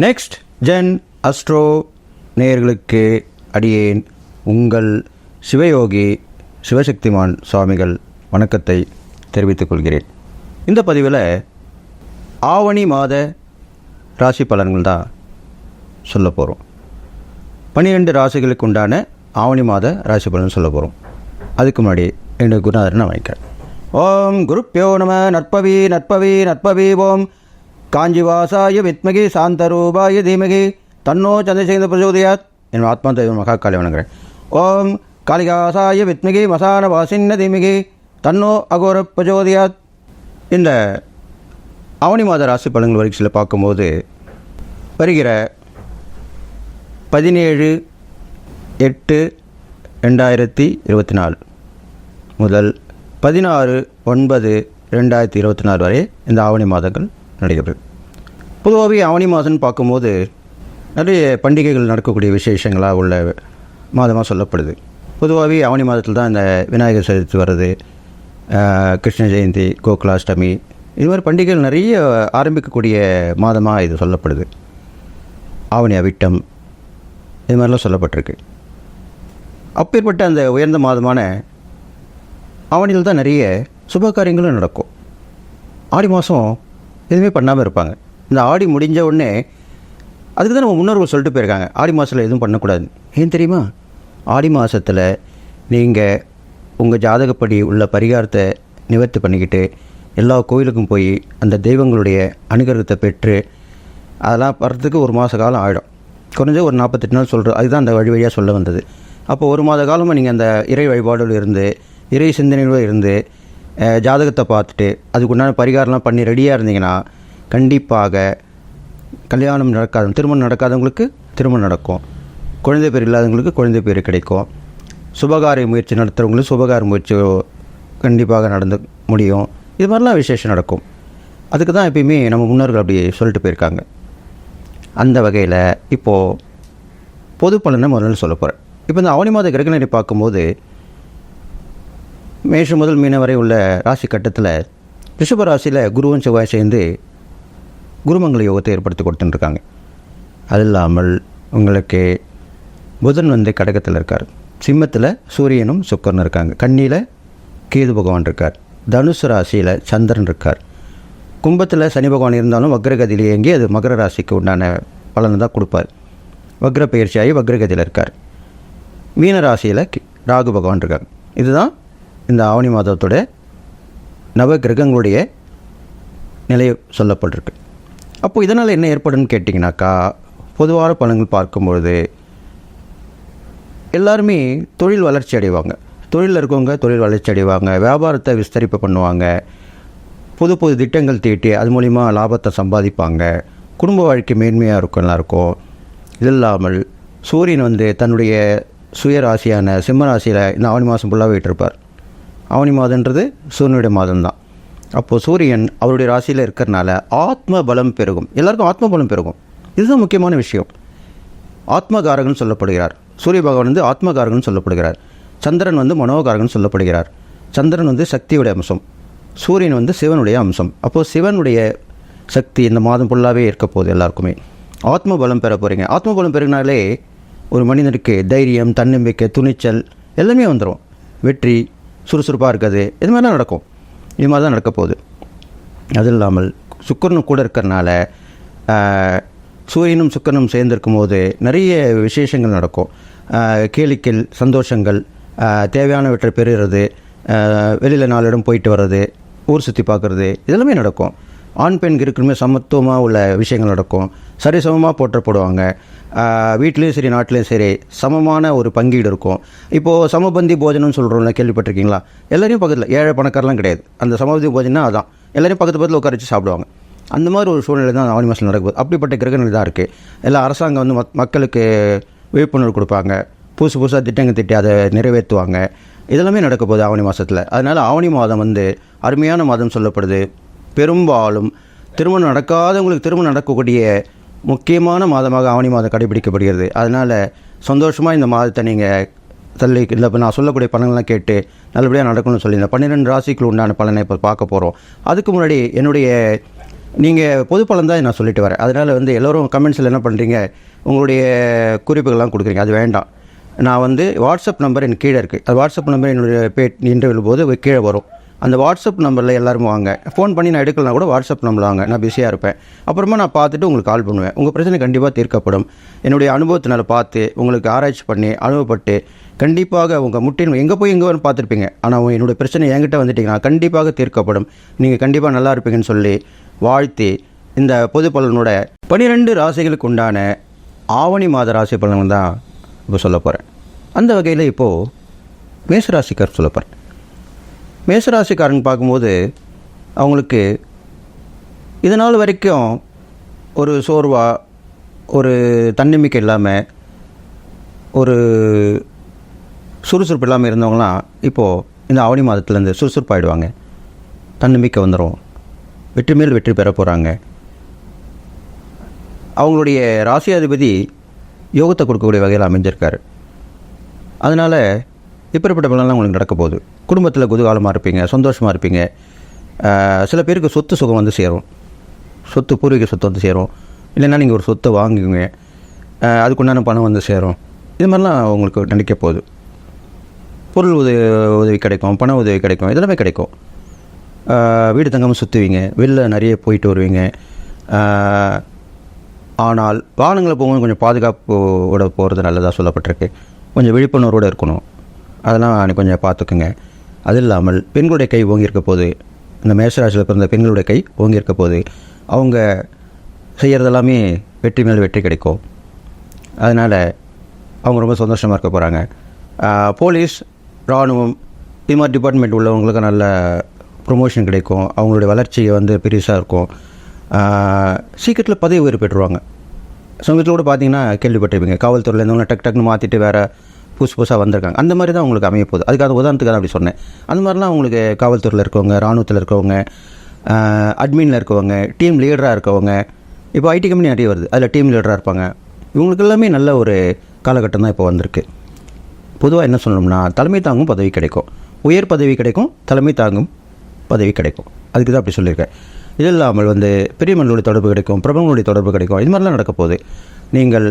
Next gen astro நேயர்களுக்கு அடியேன் உங்கள் சிவயோகி சிவசக்திமான் சுவாமிகள் வணக்கத்தை தெரிவித்துக் கொள்கிறேன். இந்த பதிவில் ஆவணி மாத ராசி பலன்கள் தான் சொல்ல போகிறோம். 12 ராசிகளுக்கு உண்டான ஆவணி மாத ராசி பலன் சொல்ல போகிறோம். அதுக்கு முன்னாடி என்னுடைய குருநாதரனை வாங்கிக்கிறேன். ஓம் குருப்பியோ நம. நற்பவி நற்பவி நற்பவி. ஓம் காஞ்சிவாசாய வித்மகி சாந்தரூபாய தீமகி தன்னோ சந்திரசேகர பிரச்சோதயாத். என் ஆத்மா தெய்வம் மகாகாளி வணங்குறேன். ஓம் காளிகாசாய வித்மகி மசான வாசின்ன தீமகி தன்னோ அகோர பிரச்சோதயாத். இந்த ஆவணி மாத ராசி பலன்கள் வரிசையில் பார்க்கும்போது வருகிற 17/8/2024 முதல் 16/9/2024 வரை இந்த ஆவணி மாதங்கள் நடைபெறும். பொதுவாகவே ஆவணி மாதம்னு பார்க்கும்போது நிறைய பண்டிகைகள் நடக்கக்கூடிய விசேஷங்களாக உள்ள மாதமாக சொல்லப்படுது. பொதுவாகவே ஆவணி மாதத்தில் தான் இந்த விநாயகர் சதுர்த்தி வர்றது, கிருஷ்ண ஜெயந்தி, கோகுலாஷ்டமி, இது மாதிரி பண்டிகைகள் நிறைய ஆரம்பிக்கக்கூடிய மாதமாக இது சொல்லப்படுது. ஆவணி அவிட்டம் இது மாதிரிலாம் சொல்லப்பட்டிருக்கு. அப்பேற்பட்ட அந்த உயர்ந்த மாதமான ஆவணியில் தான் நிறைய சுப காரியங்களும் நடக்கும். ஆடி மாதம் எதுவுமே பண்ணாமல் இருப்பாங்க. இந்த ஆடி முடிஞ்ச உடனே அதுக்கு தான் நம்ம முன்னோர்கள் சொல்லிட்டு போயிருக்காங்க, ஆடி மாதத்தில் எதுவும் பண்ணக்கூடாது. ஏன் தெரியுமா? ஆடி மாதத்தில் நீங்கள் உங்கள் ஜாதகப்படி உள்ள பரிகாரத்தை நிவர்த்தி பண்ணிக்கிட்டு எல்லா கோயிலுக்கும் போய் அந்த தெய்வங்களுடைய அனுகிரகத்தை பெற்று அதெல்லாம் வர்றதுக்கு ஒரு மாத காலம் ஆகிடும். குறைஞ்ச ஒரு 48 நாள் சொல்கிறோம். அதுதான் அந்த வழியாக சொல்ல வந்தது. அப்போ ஒரு மாத காலமாக நீங்கள் அந்த இறை வழிபாடுகள் இருந்து இறை சிந்தனையோடு இருந்து ஜாதகத்தை பார்த்துட்டு அதுக்குண்டான பரிகாரம்லாம் பண்ணி ரெடியாக இருந்தீங்கன்னா கண்டிப்பாக கல்யாணம் நடக்காத, திருமணம் நடக்காதவங்களுக்கு திருமணம் நடக்கும், குழந்தை பேர் இல்லாதவங்களுக்கு குழந்தை பேர் கிடைக்கும், சுபகாரிய முயற்சி நடத்துகிறவங்களுக்கு சுபகாரிய முயற்சி கண்டிப்பாக நடந்து முடியும். இது மாதிரிலாம் விசேஷம் நடக்கும். அதுக்கு தான் எப்பயுமே நம்ம முன்னோர்கள் அப்படி சொல்லிட்டு போயிருக்காங்க. அந்த வகையில் இப்போது பொது பலனை முதல்ல சொல்ல போகிறேன். இப்போ இந்த ஆவணி மாத கிரகநிலை பார்க்கும்போது மேஷம் முதல் மீன வரை உள்ள ராசி கட்டத்தில் ரிஷப ராசியில் குருவும் செவ்வாய் சேர்ந்து குருமங்கள யோகத்தை ஏற்படுத்தி கொடுத்துட்டுருக்காங்க. அது இல்லாமல் உங்களுக்கு புதன் வந்து கடகத்தில் இருக்கார், சிம்மத்தில் சூரியனும் சுக்கரனும் இருக்காங்க, கன்னியில் கேது பகவான் இருக்கார், தனுசு ராசியில் சந்திரன் இருக்கார், கும்பத்தில் சனி பகவான் இருந்தாலும் வக்ரகதியில் இயங்கி அது மகர ராசிக்கு உண்டான பலனை தான் கொடுப்பார். வக்ர பயிற்சியாகி வக்ரகதியில் இருக்கார். மீன ராசியில் ராகு பகவான் இருக்கார். இதுதான் இந்த ஆவணி மாதத்தோட நவ கிரகங்களுடைய நிலை சொல்லப்பட்டிருக்கு. அப்போது இதனால் என்ன ஏற்படுன்னு கேட்டிங்கனாக்கா, பொதுவான பலன்கள் பார்க்கும்பொழுது எல்லாருமே தொழில் வளர்ச்சி அடைவாங்க. தொழிலில் இருக்கவங்க தொழில் வளர்ச்சி அடைவாங்க, வியாபாரத்தை விஸ்தரிப்பு பண்ணுவாங்க, புது புது திட்டங்கள் தீட்டி அது மூலிமா லாபத்தை சம்பாதிப்பாங்க, குடும்ப வாழ்க்கை மேன்மையாக இருக்கும் எல்லாருக்கும். இது இல்லாமல் சூரியன் வந்து தன்னுடைய சுயராசியான சிம்ம ராசியில் இந்த ஆவணி மாதம் ஃபுல்லாக போயிட்டுருப்பார். ஆவணி மாதன்றது சூரியனுடைய மாதம்தான். அப்போது சூரியன் அவருடைய ராசியில் இருக்கிறனால ஆத்ம பலம் பெருகும், எல்லாருக்கும் ஆத்ம பலம் பெருகும். இதுதான் முக்கியமான விஷயம். ஆத்மகாரகன் சொல்லப்படுகிறார். சூரிய பகவான் வந்து ஆத்மகாரகன் சொல்லப்படுகிறார். சந்திரன் வந்து மனோகாரகன் சொல்லப்படுகிறார். சந்திரன் வந்து சக்தியுடைய அம்சம், சூரியன் வந்து சிவனுடைய அம்சம். அப்போது சிவனுடைய சக்தி இந்த மாதம் ஃபுல்லாகவே இருக்க போகுது. எல்லாருக்குமே ஆத்ம பலம் பெற போகிறீங்க. ஆத்ம பலம் பெருகினாலே ஒரு மனிதனுக்கு தைரியம், தன்னம்பிக்கை, துணிச்சல் எல்லாமே வந்துடும். வெற்றி, சுறுசுறுப்பாக இருக்கிறது, இது மாதிரிலாம் நடக்கும். இது மாதிரி தான் நடக்க போகுது. அது இல்லாமல் சுக்கிரனும் கூட இருக்கிறனால சூரியனும் சுக்கிரனும் சேர்ந்திருக்கும் போது நிறைய விசேஷங்கள் நடக்கும். கேளிக்கை, சந்தோஷங்கள், தேவையானவற்றை பெறுகிறது, வெளியில் 4 இடம் போயிட்டு வர்றது, ஊர் சுற்றி பார்க்குறது, இதெல்லாமே நடக்கும். ஆண் பெண் இருக்குமே சமத்துவமாக உள்ள விஷயங்கள் நடக்கும். சரிசமமாக போற்றப்படுவாங்க. வீட்லேயும் சரி நாட்டிலையும் சரி சமமான ஒரு பங்கீடு இருக்கும். இப்போது சமபந்தி போஜனம்னு சொல்கிறோம்ல, கேள்விப்பட்டிருக்கீங்களா? எல்லாரையும் பக்கத்தில், ஏழை பணக்காரெலாம் கிடையாது. அந்த சமபந்தி போஜனா அதான், எல்லாரையும் பக்கத்தில் உட்கார வச்சு சாப்பிடுவாங்க. அந்த மாதிரி ஒரு சூழ்நிலை தான் ஆவணி மாதம் நடக்குது. அப்படிப்பட்ட கிரகங்கள் தான் இருக்குது. எல்லாம் அரசாங்கம் வந்து மக்களுக்கு விழிப்புணர்வு கொடுப்பாங்க, புதுசாக திட்டங்கள் திட்டி அதை நிறைவேற்றுவாங்க. இதெல்லாமே நடக்க போகுது ஆவணி மாதத்தில். அதனால் ஆவணி மாதம் வந்து அருமையான மாதம் சொல்லப்படுது. பெரும்பாலும் திருமணம் நடக்காதவங்களுக்கு திருமணம் நடக்கக்கூடிய முக்கியமான மாதமாக ஆவணி மாதம் கடைபிடிக்கப்படுகிறது. அதனால் சந்தோஷமாக இந்த மாதத்தை நீங்கள் தள்ளி இல்லை இப்போ நான் சொல்லக்கூடிய பலன்கள்லாம் கேட்டு நல்லபடியாக நடக்கணும்னு சொல்லி இந்த 12 ராசிக்குள் உண்டான பலனை இப்போ பார்க்க போகிறோம். அதுக்கு முன்னாடி என்னுடைய நீங்கள் பொது பலன் தான் நான் சொல்லிட்டு வரேன். அதனால் வந்து எல்லோரும் கமெண்ட்ஸில் என்ன பண்ணுறீங்க, உங்களுடைய குறிப்புகள்லாம் கொடுக்குறீங்க. அது வேண்டாம். நான் வந்து வாட்ஸ்அப் நம்பர் எனக்கு கீழே இருக்குது. அது வாட்ஸ்அப் நம்பர் என்னுடைய இன்டர்வியூ போது கீழே வரும். அந்த வாட்ஸ்அப் நம்பரில் எல்லாரும் வாங்க. ஃபோன் பண்ணி நான் எடுக்கலாம் கூட வாட்ஸ்அப் நம்பரில் வாங்க. நான் பிஸியாக இருப்பேன். அப்புறமா நான் பார்த்துட்டு உங்களுக்கு கால் பண்ணுவேன். உங்கள் பிரச்சனை கண்டிப்பாக தீர்க்கப்படும். என்னுடைய அனுபவத்தினால் பார்த்து உங்களுக்கு ஆராய்ச்சி பண்ணி அனுபவப்பட்டு கண்டிப்பாக உங்கள் முட்டின் எங்கே போய் எங்கே பார்த்துருப்பீங்க. ஆனால் என்னுடைய பிரச்சனை என்கிட்ட வந்துட்டிங்கன்னா கண்டிப்பாக தீர்க்கப்படும். நீங்கள் கண்டிப்பாக நல்லா இருப்பீங்கன்னு சொல்லி வாழ்த்தி இந்த பொது பலனோட 12 ராசிகளுக்கு உண்டான ஆவணி மாத ராசி பலன் தான் இப்போ சொல்ல போகிறேன். அந்த வகையில் இப்போது மேசராசிக்கார் சொல்ல போகிறேன். மேசராசிக்காரன் பார்க்கும்போது அவங்களுக்கு இது நாள் வரைக்கும் ஒரு சோர்வாக, ஒரு தன்னம்பிக்கை இல்லாமல், ஒரு சுறுசுறுப்பு இல்லாமல் இருந்தவங்களாம் இப்போது இந்த ஆவணி மாதத்துலேருந்து சுறுசுறுப்பாகிடுவாங்க. தன்னம்பிக்கை வந்துடும். வெற்றி மேல் வெற்றி பெற போகிறாங்க. அவங்களுடைய ராசியாதிபதி யோகத்தை கொடுக்கக்கூடிய வகையில் அமைஞ்சிருக்காரு. அதனால் இப்படிப்பட்ட பலன்லாம் உங்களுக்கு நடக்க போகுது. குடும்பத்தில் குதூகலமாக இருப்பீங்க, சந்தோஷமாக இருப்பீங்க. சில பேருக்கு சொத்து சுகம் வந்து சேரும். சொத்து, பூர்வீக சொத்து வந்து சேரும். இல்லைன்னா நீங்கள் ஒரு சொத்தை வாங்குவீங்க, அதுக்குண்டான பணம் வந்து சேரும். இது மாதிரிலாம் உங்களுக்கு நினைக்க போகுது. பொருள் உதவி கிடைக்கும், பண உதவி கிடைக்கும், இதெல்லாமே கிடைக்கும். வீடு தங்காமல் சுற்றுவீங்க, வெளில நிறைய போயிட்டு வருவீங்க. ஆனால் வாகனங்களை போகும்போது கொஞ்சம் பாதுகாப்போட போகிறது நல்லதாக சொல்லப்பட்டிருக்கு. கொஞ்சம் விழிப்புணர்வோடு இருக்கணும். அதெல்லாம் கொஞ்சம் பார்த்துக்குங்க. அது இல்லாமல் பெண்களுடைய கை ஓங்கியிருக்க போது, இந்த மேஷராசியில் பிறந்த பெண்களுடைய கை ஓங்கியிருக்க போது அவங்க செய்கிறதெல்லாமே வெற்றி மேல் வெற்றி கிடைக்கும். அதனால் அவங்க ரொம்ப சந்தோஷமாக இருக்க போகிறாங்க. போலீஸ், இராணுவம், இது மாதிரி டிபார்ட்மெண்ட் உள்ளவங்களுக்கு நல்ல ப்ரொமோஷன் கிடைக்கும். அவங்களுடைய வளர்ச்சி வந்து பெருசாக இருக்கும். சீக்கிரத்தில் பதவி உயர்வு பெற்றுருவாங்க. சமீபத்தில் கூட பார்த்தீங்கன்னா கேள்விப்பட்டிருப்பீங்க, காவல்துறையிலேருந்து டக் டக்குன்னு மாற்றிட்டு வேறு புதுசாக வந்திருக்காங்க. அந்த மாதிரி தான் உங்களுக்கு அமைய போகுது. அதுக்காக உதாரணத்துக்காக அப்படி சொன்னேன். அந்த மாதிரிலாம் உங்களுக்கு காவல்துறையில் இருக்கவங்க, இராணுவத்தில் இருக்கவங்க, அட்மினில் இருக்கவங்க, டீம் லீடராக இருக்கவங்க, இப்போ ஐடி கம்பெனி நிறைய வருது, அதில் டீம் லீடராக இருப்பாங்க. இவங்களுக்கு எல்லாமே நல்ல ஒரு காலகட்டம் தான் இப்போ வந்திருக்கு. பொதுவாக என்ன சொல்லணும்னா, தலைமை தாங்கும் பதவி கிடைக்கும், உயர் பதவி கிடைக்கும், தலைமை தாங்கும் பதவி கிடைக்கும். அதுக்கு தான் அப்படி சொல்லியிருக்கேன். இது இல்லாமல் வந்து பெரிய மனிதனுடைய தொடர்பு கிடைக்கும், பிரபலங்களுடைய தொடர்பு கிடைக்கும். இது மாதிரிலாம் நடக்க போகுது. நீங்கள்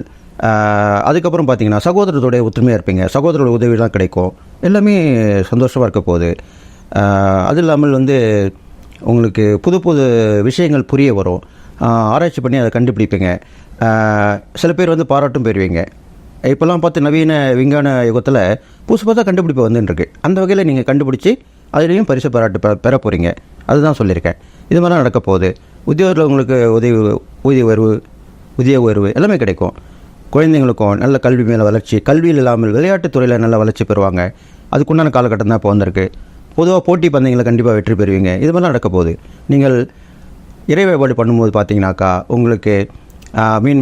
அதுக்கப்புறம் பார்த்தீங்கன்னா சகோதரத்துடைய ஒற்றுமையாக இருப்பீங்க, சகோதரோட உதவிலாம் கிடைக்கும். எல்லாமே சந்தோஷமாக இருக்க போகுது. அது இல்லாமல் வந்து உங்களுக்கு புது புது விஷயங்கள் புரிய வரும். ஆராய்ச்சி பண்ணி அதை கண்டுபிடிப்பீங்க. சில பேர் வந்து பாராட்டும் பெறுவீங்க. இப்போல்லாம் பார்த்து நவீன விஞ்ஞான யுகத்தில் புதுசாக கண்டுபிடிப்பு வந்துருக்கு. அந்த வகையில் நீங்கள் கண்டுபிடிச்சி அதுலேயும் பரிசு பாராட்டு பெற போகிறீங்க. அதுதான் சொல்லியிருக்கேன். இது மாதிரிலாம் நடக்க போகுது. உத்தியோகத்தில் உங்களுக்கு ஊதிய உயர்வு எல்லாமே கிடைக்கும். குழந்தைங்களுக்கும் நல்ல கல்வி மேலே வளர்ச்சி, கல்வியில் இல்லாமல் விளையாட்டுத்துறையில் நல்ல வளர்ச்சி பெறுவாங்க. அதுக்குண்டான காலகட்டம் தான் இப்போ வந்திருக்கு. பொதுவாக போட்டி பந்தயங்களை கண்டிப்பாக வெற்றி பெறுவீங்க. இது மாதிரிலாம் நடக்க போகுது. நீங்கள் இறை வழிபாடு பண்ணும்போது பார்த்தீங்கன்னாக்கா உங்களுக்கு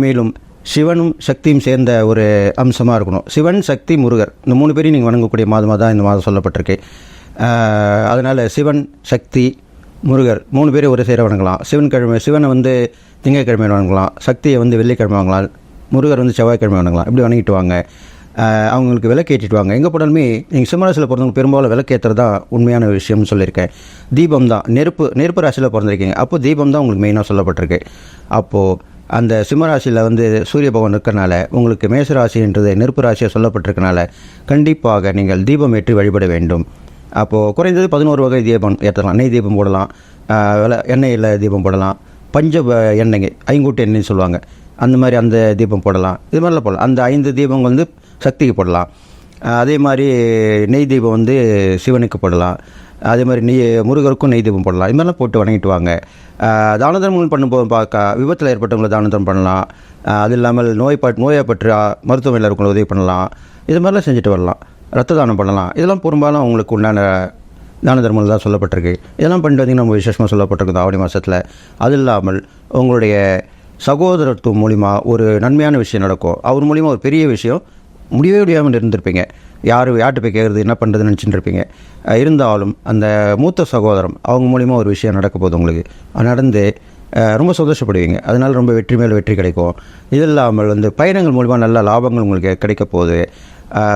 மேலும் சிவனும் சக்தியும் சேர்ந்த ஒரு அம்சமாக இருக்கணும். சிவன், சக்தி, முருகர், இந்த 3 பேரையும் நீங்கள் வணங்கக்கூடிய மாதமாக தான் இந்த மாதம் சொல்லப்பட்டிருக்கு. அதனால் சிவன், சக்தி, முருகர் 3 பேரை ஒரு சேர வணங்கலாம். சிவனை வந்து திங்கட்கிழமை வணங்கலாம், சக்தியை வந்து வெள்ளிக்கிழமை வணங்கலாம், முருகர் வந்து செவ்வாய்க்கிழமை வணங்கலாம். இப்படி வணங்கிட்டு வாங்க. அவங்களுக்கு விளக்கேற்றிட்டு வாங்க. எங்கே போனாலுமே நீங்கள் சிம்மராசியில் பிறந்தவங்க பெரும்பாலும் விளக்கேற்றுறது தான் உண்மையான விஷயம்னு சொல்லியிருக்கேன். தீபம் தான், நெருப்பு ராசியில் பிறந்திருக்கீங்க. அப்போது தீபம் தான் உங்களுக்கு மெயினாக சொல்லப்பட்டிருக்கு. அப்போது அந்த சிம்மராசியில் வந்து சூரிய பகவான் இருக்கிறனால உங்களுக்கு மேசராசின்றது நெருப்பு ராசியாக சொல்லப்பட்டிருக்கனால கண்டிப்பாக நீங்கள் தீபம் ஏற்றி வழிபட வேண்டும். அப்போது குறைந்தது 11 வகை தீபம் ஏற்றலாம். நெய் தீபம் போடலாம், எண்ணெயில் தீபம் போடலாம், பஞ்ச எண்ணெய், ஐங்கூட்டு எண்ணெய்ன்னு சொல்லுவாங்க, அந்த மாதிரி அந்த தீபம் போடலாம். இது மாதிரிலாம் போடலாம். அந்த 5 தீபம் வந்து சக்திக்கு போடலாம். அதே மாதிரி நெய் தீபம் வந்து சிவனுக்கு போடலாம். அதே மாதிரி முருகருக்கும் நெய் தீபம் போடலாம். இது மாதிரிலாம் போட்டு வணங்கிட்டு வாங்க. தான தர்மங்கள் பண்ணும்போது பார்க்க விபத்தில் ஏற்பட்டவங்களை தான தர்மம் பண்ணலாம். அது இல்லாமல் நோயப்பட்டு மருத்துவமனையில் இருக்கவங்களை உதவி பண்ணலாம். இது மாதிரிலாம் செஞ்சுட்டு வரலாம். ரத்த தானம் பண்ணலாம். இதெல்லாம் பெரும்பாலும் உங்களுக்கு உண்டான தான தர்மங்கள் தான் சொல்லப்பட்டிருக்கு. இதெல்லாம் பண்ணிட்டு வந்தீங்கன்னா நம்ம விசேஷமாக சொல்லப்பட்டிருக்கு ஆவணி மாதத்தில். அது இல்லாமல் உங்களுடைய சகோதரத்துவம் மூலிமா ஒரு நன்மையான விஷயம் நடக்கும். அவர் மூலிமா ஒரு பெரிய விஷயம் முடியவே முடியாமல் இருந்திருப்பீங்க. யார்கிட்ட போய் கேட்குறது, என்ன பண்ணுறதுன்னு நினச்சிட்டு இருப்பீங்க. இருந்தாலும் அந்த மூத்த சகோதரம் அவங்க மூலிமா ஒரு விஷயம் நடக்க போகுது. உங்களுக்கு நடந்து ரொம்ப சந்தோஷப்படுவீங்க. அதனால் ரொம்ப வெற்றி மேல் வெற்றி கிடைக்கும். இது இல்லாமல் வந்து பயணங்கள் மூலிமா நல்ல லாபங்கள் உங்களுக்கு கிடைக்க போகுது.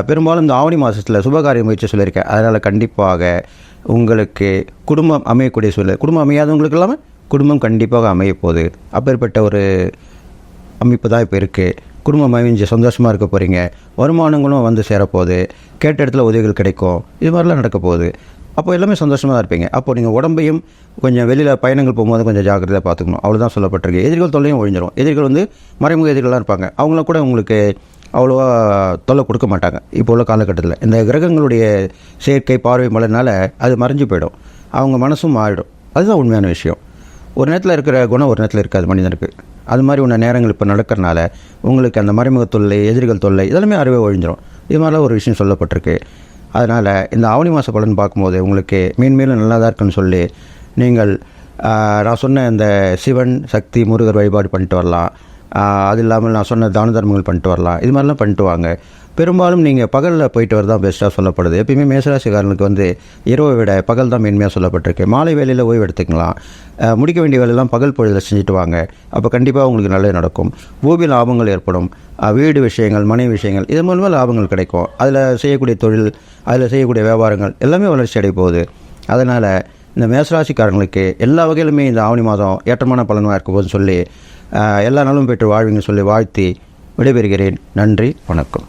பெரும்பாலும் இந்த ஆவணி மாதத்தில் சுபகாரிய முயற்சி சொல்லியிருக்கேன். அதனால் கண்டிப்பாக உங்களுக்கு குடும்பம் அமையக்கூடிய சூழ்நிலை, குடும்பம் அமையாதவங்களுக்கு இல்லாமல் குடும்பம் கண்டிப்பாக அமையப்போகுது. அப்பேற்பட்ட ஒரு அமைப்பு தான் இப்போ இருக்குது. குடும்பம் அமைஞ்சு சந்தோஷமாக இருக்க போகிறீங்க. வருமானங்களும் வந்து சேரப்போகுது. கேட்ட இடத்துல உதவிகள் கிடைக்கும். இது மாதிரிலாம் நடக்க போகுது. அப்போ எல்லாமே சந்தோஷமாக தான் இருப்பீங்க. அப்போது நீங்கள் உடம்பையும் கொஞ்சம் வெளியில் பயணங்கள் போகும்போது கொஞ்சம் ஜாக்கிரதையாக பார்த்துக்கணும். அவ்வளோதான் சொல்லப்பட்டிருக்கு. எதிரிகள் தொல்லையும் ஒழிஞ்சிடும். எதிரிகள் வந்து மறைமுக எதிரிகளாக இருப்பாங்க. அவங்கள கூட உங்களுக்கு அவ்வளோவா தொல்லை கொடுக்க மாட்டாங்க. இப்போ உள்ள காலகட்டத்தில் இந்த கிரகங்களுடைய சேர்க்கை பார்வை மழைனால அது மறைஞ்சு போயிடும். அவங்க மனசும் மாறிடும். அதுதான் உண்மையான விஷயம். ஒரு நேரத்தில் இருக்கிற குணம் ஒரு நேரத்தில் இருக்காது மனிதனுக்கு. அது மாதிரி ஒன்று நேரங்கள் இப்போ நடக்கிறனால உங்களுக்கு அந்த மறைமுக தொல்லை, எதிரிகள் தொல்லை இதெல்லாமே அறவே ஒழிஞ்சிடும். இது மாதிரிலாம் ஒரு விஷயம் சொல்லப்பட்டிருக்கு. அதனால் இந்த ஆவணி மாத பலன் பார்க்கும்போது உங்களுக்கு மேன்மேலும் நல்லா தான் இருக்குன்னு சொல்லி நீங்கள் நான் சொன்ன இந்த சிவன் சக்தி முருகர் வழிபாடு பண்ணிட்டு வரலாம். அது இல்லாமல் நான் சொன்ன தான தர்மங்கள் பண்ணிட்டு வரலாம். இது மாதிரிலாம் பண்ணிட்டு வாங்க. பெரும்பாலும் நீங்கள் பகலில் போயிட்டு வரதான் பெஸ்ட்டாக சொல்லப்படுது. எப்பயுமே மேசராசிக்காரனுக்கு வந்து இரவை விட பகல் தான் மேன்மையாக சொல்லப்பட்டிருக்கு. மாலை வேலையில் ஓய்வு எடுத்துக்கலாம். முடிக்க வேண்டிய வேலையெல்லாம் பகல் பொழுதில் செஞ்சுட்டு வாங்க. அப்போ கண்டிப்பாக உங்களுக்கு நல்லது நடக்கும். பூமியில் லாபங்கள் ஏற்படும். வீடு விஷயங்கள், மனை விஷயங்கள் இது மூலமாக லாபங்கள் கிடைக்கும். அதில் செய்யக்கூடிய தொழில், அதில் செய்யக்கூடிய வியாபாரங்கள் எல்லாமே வளர்ச்சி அடைய போகுது. அதனால் இந்த மேசராசிக்காரங்களுக்கு எல்லா வகையிலுமே இந்த ஆவணி மாதம் ஏற்றமான பலனாக இருக்க போதுன்னு சொல்லி எல்லா நாளும் பெற்று வாழ்வீங்கன்னு சொல்லி வாழ்த்தி விடைபெறுகிறேன். நன்றி, வணக்கம்.